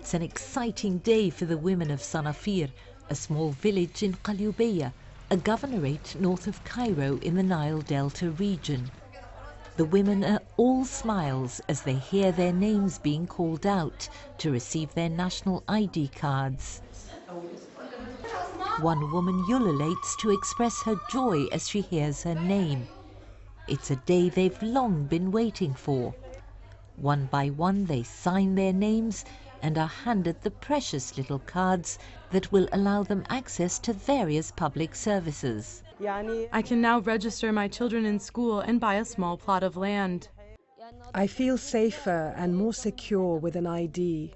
It's an exciting day for the women of Sanafir, a small village in Qalyoubeya, a governorate north of Cairo in the Nile Delta region. The women are all smiles as they hear their names being called out to receive their national ID cards. One woman ululates to express her joy as she hears her name. It's a day they've long been waiting for. One by one they sign their names and are handed the precious little cards that will allow them access to various public services. I can now register my children in school and buy a small plot of land. I feel safer and more secure with an ID.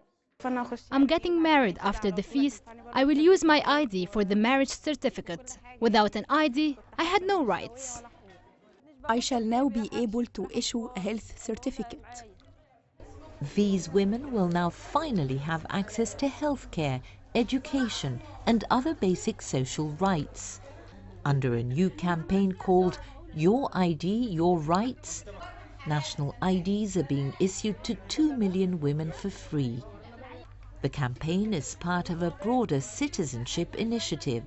I'm getting married after the feast. I will use my ID for the marriage certificate. Without an ID, I had no rights. I shall now be able to issue a health certificate. These women will now finally have access to healthcare, education, and other basic social rights. Under a new campaign called Your ID, Your Rights, national IDs are being issued to 2 million women for free. The campaign is part of a broader citizenship initiative,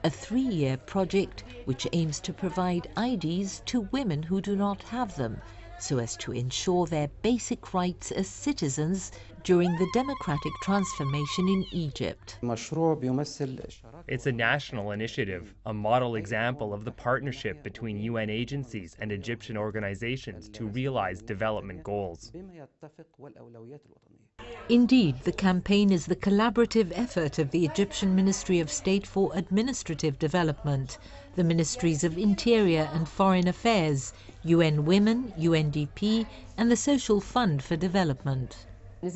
a 3-year project which aims to provide IDs to women who do not have them, so as to ensure their basic rights as citizens during the democratic transformation in Egypt. It's a national initiative, a model example of the partnership between UN agencies and Egyptian organizations to realize development goals. Indeed, the campaign is the collaborative effort of the Egyptian Ministry of State for Administrative Development, the Ministries of Interior and Foreign Affairs, UN Women, UNDP, and the Social Fund for Development. We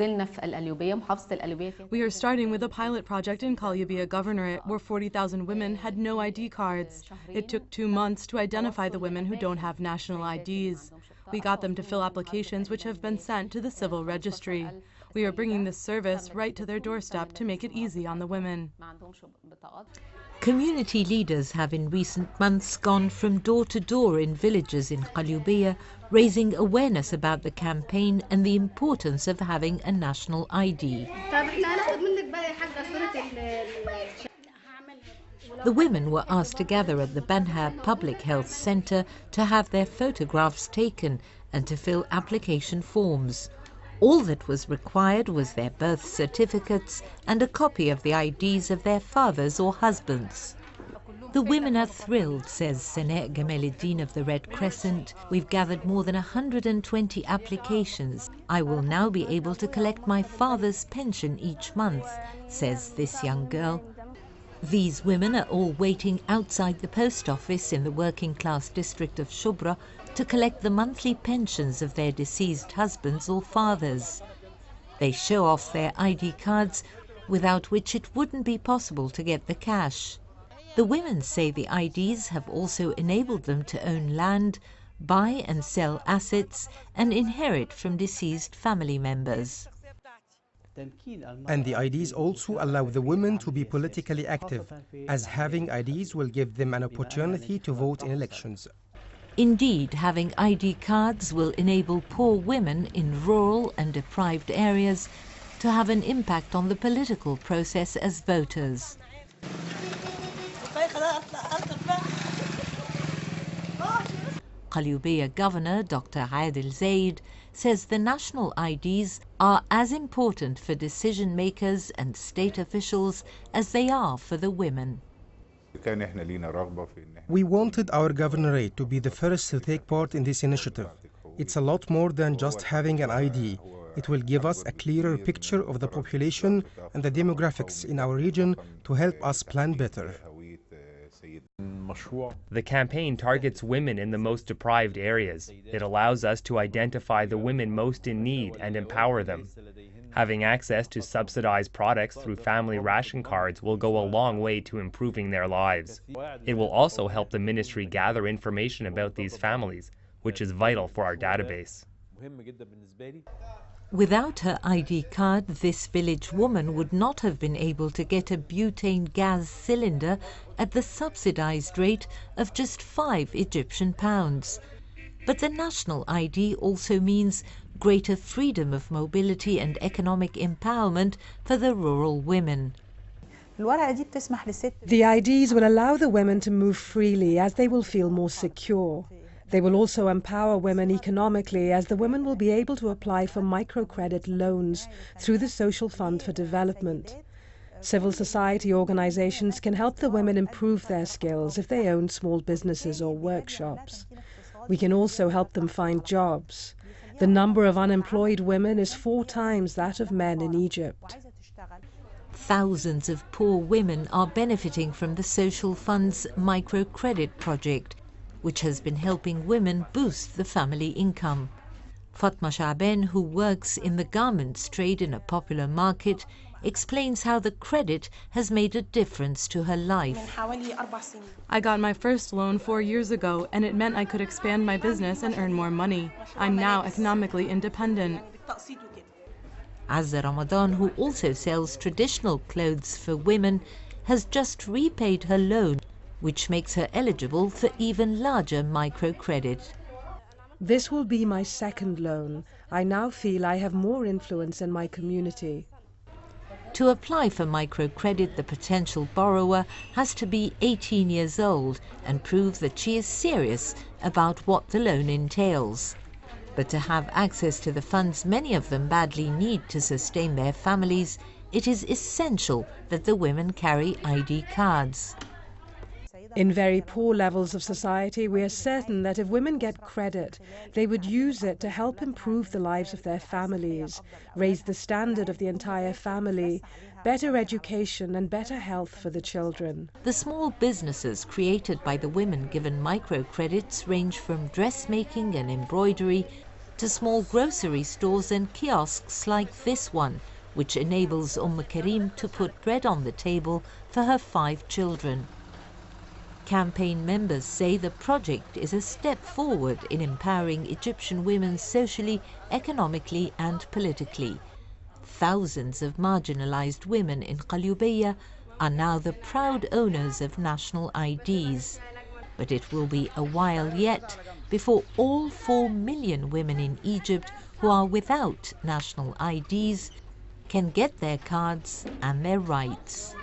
are starting with a pilot project in Qalioubiah Governorate where 40,000 women had no ID cards. It took 2 months to identify the women who don't have national IDs. We got them to fill applications which have been sent to the civil registry. We are bringing this service right to their doorstep to make it easy on the women. Community leaders have in recent months gone from door to door in villages in Qalyoubeya, raising awareness about the campaign and the importance of having a national ID. The women were asked to gather at the Wahab Public Health Centre to have their photographs taken and to fill application forms. All that was required was their birth certificates and a copy of the IDs of their fathers or husbands. The women are thrilled, says Seneh Gameluddin of the Red Crescent. We've gathered more than 120 applications. I will now be able to collect my father's pension each month, says this young girl. These women are all waiting outside the post office in the working class district of Shubra to collect the monthly pensions of their deceased husbands or fathers. They show off their ID cards, without which it wouldn't be possible to get the cash. The women say the IDs have also enabled them to own land, buy and sell assets, and inherit from deceased family members. And the IDs also allow the women to be politically active, as having IDs will give them an opportunity to vote in elections. Indeed, having ID cards will enable poor women in rural and deprived areas to have an impact on the political process as voters. Qalioubiah Governor Dr. Adel Zayed says the national IDs are as important for decision makers and state officials as they are for the women. We wanted our governorate to be the first to take part in this initiative. It's a lot more than just having an ID. It will give us a clearer picture of the population and the demographics in our region to help us plan better. The campaign targets women in the most deprived areas. It allows us to identify the women most in need and empower them. Having access to subsidized products through family ration cards will go a long way to improving their lives. It will also help the ministry gather information about these families, which is vital for our database. Without her ID card, this village woman would not have been able to get a butane gas cylinder at the subsidized rate of just £5 Egyptian. But the national ID also means greater freedom of mobility and economic empowerment for the rural women. The IDs will allow the women to move freely as they will feel more secure. They will also empower women economically as the women will be able to apply for microcredit loans through the Social Fund for Development. Civil society organizations can help the women improve their skills if they own small businesses or workshops. We can also help them find jobs. The number of unemployed women is 4 times that of men in Egypt. Thousands of poor women are benefiting from the Social Fund's microcredit project, which has been helping women boost the family income. Fatma Shaben, who works in the garments trade in a popular market, explains how the credit has made a difference to her life. I got my first loan 4 years ago, and it meant I could expand my business and earn more money. I'm now economically independent. Azza Ramadan, who also sells traditional clothes for women, has just repaid her loan, which makes her eligible for even larger microcredit. This will be my second loan. I now feel I have more influence in my community. To apply for microcredit, the potential borrower has to be 18 years old and prove that she is serious about what the loan entails. But to have access to the funds many of them badly need to sustain their families, it is essential that the women carry ID cards. In very poor levels of society, we are certain that if women get credit, they would use it to help improve the lives of their families, raise the standard of the entire family, better education and better health for the children. The small businesses created by the women given microcredits range from dressmaking and embroidery to small grocery stores and kiosks like this one, which enables Karim to put bread on the table for her 5 children. Campaign members say the project is a step forward in empowering Egyptian women socially, economically and politically. Thousands of marginalized women in Qalioubeya are now the proud owners of national IDs. But it will be a while yet before all 4 million women in Egypt who are without national IDs can get their cards and their rights.